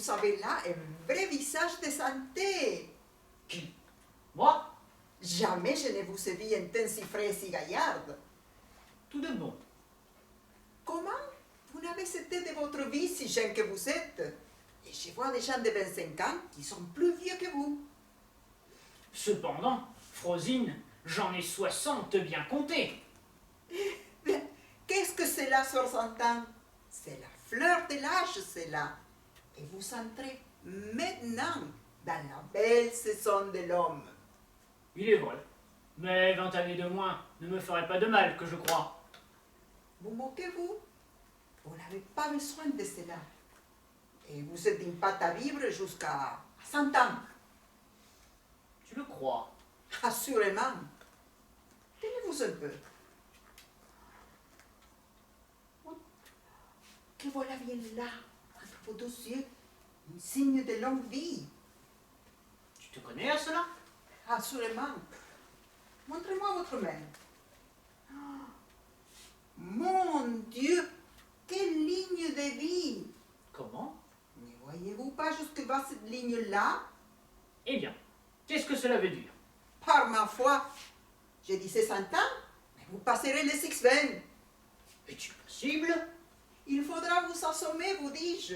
vous avez là un vrai visage de santé. Qui? Moi? Jamais je ne vous ai vu un teint si frais et si gaillarde. Tout de bon. Comment vous n'avez été de votre vie si jeune que vous êtes? Et je vois des gens de 25 ans qui sont plus vieux que vous. Cependant, Frosine, j'en ai 60 bien comptés. Mais qu'est-ce que c'est là, 60 ans? C'est la fleur de l'âge, c'est là. Et vous entrez maintenant dans la belle saison de l'homme. Il est vrai. Mais 20 années de moins ne me ferait pas de mal, que je crois. Vous moquez-vous? Vous n'avez pas besoin de cela. Et vous êtes une pâte à vivre jusqu'à 100 ans. Tu le crois? Assurément. Tenez-vous un peu. Que voilà bien là, entre vos deux yeux, un signe de longue vie. Tu te connais à cela? Assurément. Montrez-moi votre main. Oh, mon Dieu, quelle ligne de vie! Comment? Ne voyez-vous pas jusque-bas cette ligne-là? Eh bien, qu'est-ce que cela veut dire? Par ma foi, je disais 100 ans, mais vous passerez les 6-20. Est-il possible? Il faudra vous assommer, vous dis-je.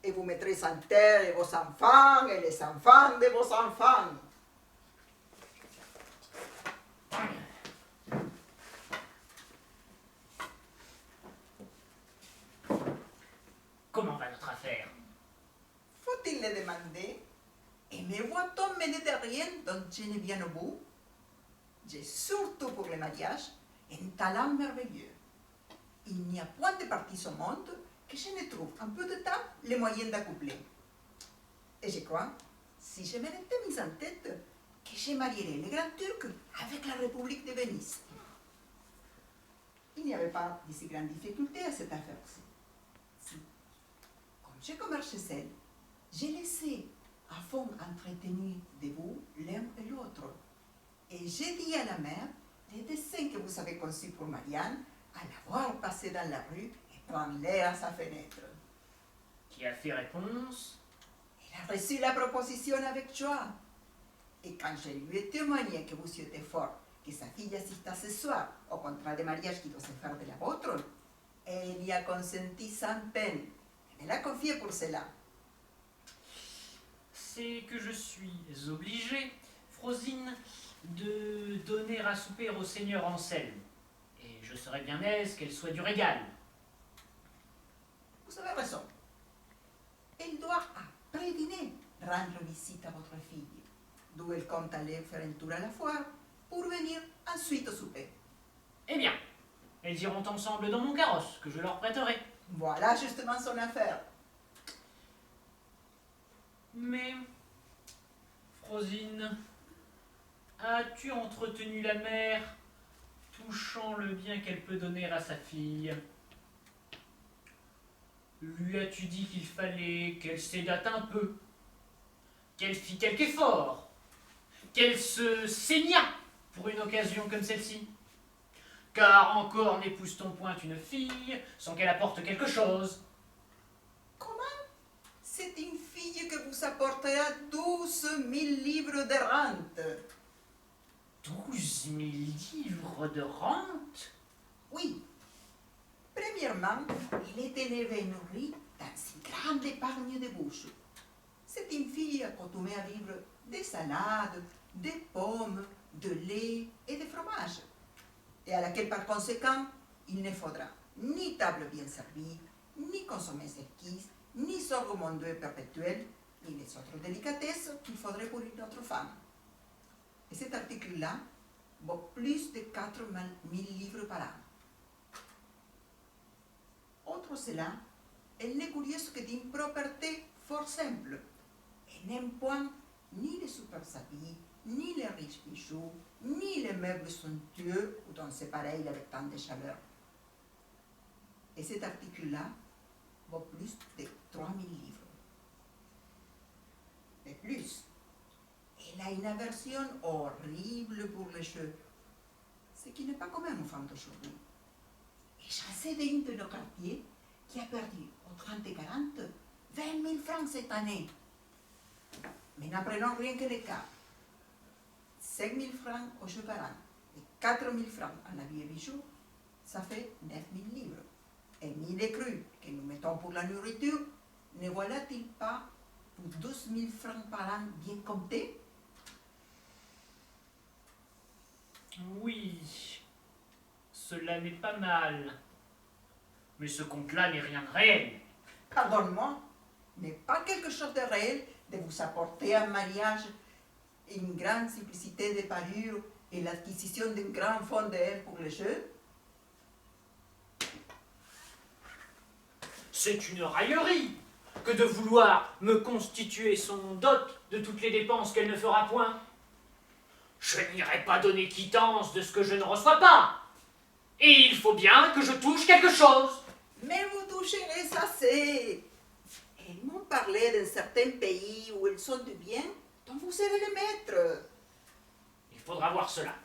Et vous mettrez en terre et vos enfants et les enfants de vos enfants. Comment va notre affaire? Faut-il le demander? Et me voit-on mener de rien dont je ne viens au bout? J'ai surtout pour le mariage un talent merveilleux. Il n'y a point de partie au monde que je ne trouve en peu de temps les moyens d'accoupler. Et je crois, si je m'étais mise en tête, que je marierais le Grand Turc avec la République de Venise. Il n'y avait pas de si grandes difficultés à cette affaire-ci. Si, comme je commerce seul, j'ai laissé à fond entretenu de vous l'un et l'autre. Et j'ai dit à la mère les dessins que vous avez conçus pour Marianne, à la voir passer dans la rue et prendre l'air à sa fenêtre. Qui a fait réponse? Elle a reçu la proposition avec joie. Et quand je lui ai témoigné que vous étiez fort, que sa fille assista ce soir au contrat de mariage qui doit se faire de la vôtre, elle y a consenti sans peine. Elle me l'a confié pour cela. C'est que je suis obligé, Frosine, de donner à souper au seigneur Anselme. Et je serais bien aise qu'elle soit du régal. Vous avez raison. Elle doit, après dîner, rendre visite à votre fille, d'où elle compte aller faire un tour à la foire, pour venir ensuite au souper. Eh bien, elles iront ensemble dans mon carrosse, que je leur prêterai. Voilà justement son affaire. Mais, Frosine, as-tu entretenu la mère, touchant le bien qu'elle peut donner à sa fille? Lui as-tu dit qu'il fallait qu'elle s'aidât un peu, qu'elle fît quelque effort, qu'elle se saignât pour une occasion comme celle-ci? Car encore n'épouse-t-on point une fille sans qu'elle apporte quelque chose? Comment? C'est une fille que vous apportera 12 000 livres de rente. 12 000 livres de rente? Oui. Premièrement, elle est élevée et nourrie dans une grande épargne de bouche. C'est une fille accoutumée à vivre des salades, des pommes, de lait et de fromage, et à laquelle par conséquent, il ne faudra ni table bien servie, ni consommer esquisse, ni sorgho ondulé perpétuel, ni les autres délicatesses qu'il faudrait pour une autre femme. Et cet article-là vaut plus de 4 000 livres par an. Autre cela, elle n'est curieuse que d'une propreté fort simple. Elle n'aime point ni les super habits, ni les riches bijoux, ni les meubles somptueux ou dont c'est pareil avec tant de chaleur. Et cet article-là vaut plus de 3 000 livres. Et plus, elle a une aversion horrible pour les cheveux, ce qui n'est pas commun aux femmes d'aujourd'hui. Et j'en sais d'une de nos quartiers qui a perdu au 30 et 40 20 000 francs cette année. Mais n'apprenons rien que les cas. 5 000 francs au jeu par an et 4 000 francs en habits et bijoux, ça fait 9 000 livres. Et 1 000 écrus que nous mettons pour la nourriture, ne voilà-t-il pas pour 12 000 francs par an bien comptés? Oui, cela n'est pas mal. Mais ce compte-là n'est rien de réel. Pardonne-moi, n'est pas quelque chose de réel de vous apporter un mariage, une grande simplicité de parure et l'acquisition d'un grand fonds de haine pour les jeux? C'est une raillerie que de vouloir me constituer son dot de toutes les dépenses qu'elle ne fera point. Je n'irai pas donner quittance de ce que je ne reçois pas. Et il faut bien que je touche quelque chose. Mais vous toucherez assez. Elles m'ont parlé d'un certain pays où elles sont de bien, dont vous serez le maître. Il faudra voir cela.